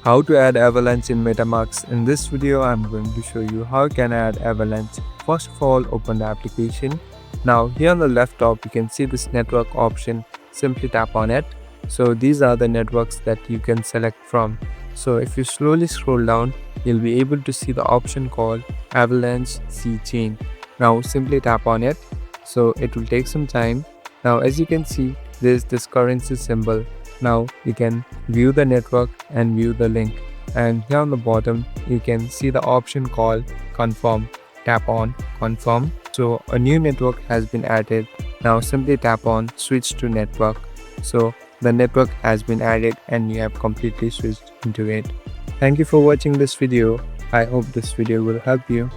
How to add Avalanche in MetaMask. In this video, I'm going to show you how you can add Avalanche. First of all, open the application. Now here on the left top, you can see this network option. Simply tap on it. So these are the networks that you can select from. So if you slowly scroll down, you'll be able to see the option called Avalanche C-Chain. Now simply tap on it. So it will take some time. Now as you can see, there's this currency symbol. Now you can view the network and view the link, and here on the bottom you can see the option called confirm. Tap on confirm. So a new network has been added. Now simply tap on switch to network. So the network has been added and you have completely switched into it. Thank you for watching this video. I hope this video will help you.